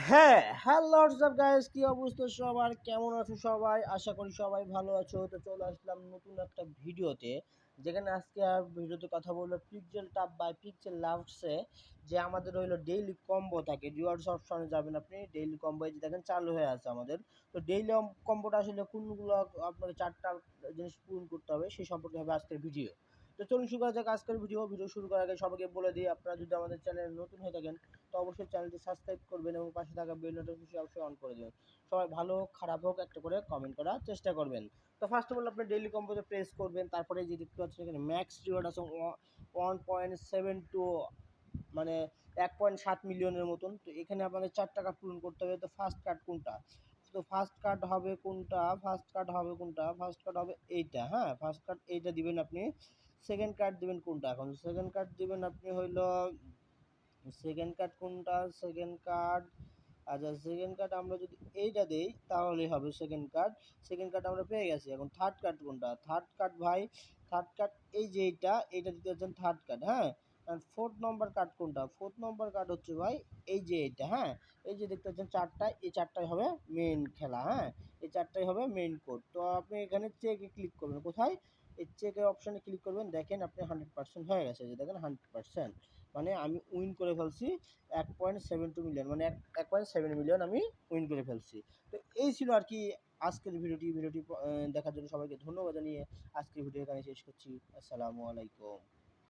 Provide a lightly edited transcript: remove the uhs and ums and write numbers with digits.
হ্যাঁ, hello WhatsApp guys, কি অবস্থা সবার? কেমন আছো সবাই? আশা করি সবাই ভালো আছো। তো চলে আসলাম নতুন একটা ভিডিওতে, যেখানে আজকে ভিডিওতে কথা বলবো পিক্সেল টাপ বাই পিক্সেল লাভসে যে আমাদের হইলো ডেইলি কম্বো থাকে। রিওয়ার্ডস অপশনে যাবেন আপনি, ডেইলি কম্বো এই যে দেখেন চালু হয়ে আছে আমাদের। তো ডেইলি কম্বোটা আসলে কোনগুলো আপনাকে 4টা জিনিস পূরণ করতে হবে সেই সম্পর্কে হবে আজকের ভিডিও। তো চলুন শুরু করা যাক আজকের ভিডিও শুরু করার আগে সবাইকে বলে দিই, আপনারা যদি আমাদের চ্যানেলে নতুন হয়ে থাকেন তো অবশ্যই চ্যানেলটি সাবস্ক্রাইব করবেন এবং পাশে থাকা বেল নোটিফিকেশন অবশ্যই অন করে দেবেন। সবাই ভালো হোক খারাপ হোক একটা করে কমেন্ট করার চেষ্টা করবেন। তো ফার্স্ট অফ অল আপনি ডেইলি কম্বোতে প্রেস করবেন, তারপরে যে দেখতে পাচ্ছেন এখানে ম্যাক্স রিওয়ার্ড আছে 1.72, মানে 1.7 মিলিয়নের মতন। তো এখানে আপনাদের 4 টাকা পূরণ করতে হবে। তো ফার্স্ট কার্ড কোনটা? তো ফার্স্ট কার্ড হবে কোনটা? ফার্স্ট কার্ড হবে এইটা। হ্যাঁ, ফার্স্ট কার্ড এইটা দিবেন আপনি। সেকেন্ড কার্ড দিবেন কোনটা? এখন সেকেন্ড কার্ড দিবেন আপনি হইলো সেকেন্ড কার্ড কোনটা? সেকেন্ড কার্ড, আচ্ছা সেকেন্ড কার্ড আমরা যদি এইটা দেই তাহলেই হবে সেকেন্ড কার্ড। সেকেন্ড কার্ড আমরা পেয়ে গেছি। এখন থার্ড কার্ড কোনটা? থার্ড কার্ড ভাই, থার্ড কার্ড এই যে এইটা দিতে হচ্ছেন থার্ড কার্ড। হ্যাঁ, আর ফোর্থ নম্বর কার্ড কোনটা? ফোর্থ নম্বর কার্ড হচ্ছে ভাই এই যে এইটা। হ্যাঁ, এই যে দেখতে পাচ্ছেন চারটা, এই চারটাই হবে মেইন খেলা। হ্যাঁ, এই চারটাই হবে মেইন কোড। তো আপনি এখানে চেকে ক্লিক করবেন। কোথায়? এই চেকের অপশানে ক্লিক করবেন। দেখেন আপনি 100% হয়ে গেছে, যে দেখেন 100%, মানে আমি উইন করে ফেলছি 1.72 মিলিয়ন, মানে 1.7 মিলিয়ন আমি উইন করে ফেলছি। তো এই ছিল আর কি আজকের ভিডিওটি দেখার জন্য সবাইকে ধন্যবাদ জানিয়ে আজকের ভিডিও এখানে শেষ করছি। আসসালামু আলাইকুম।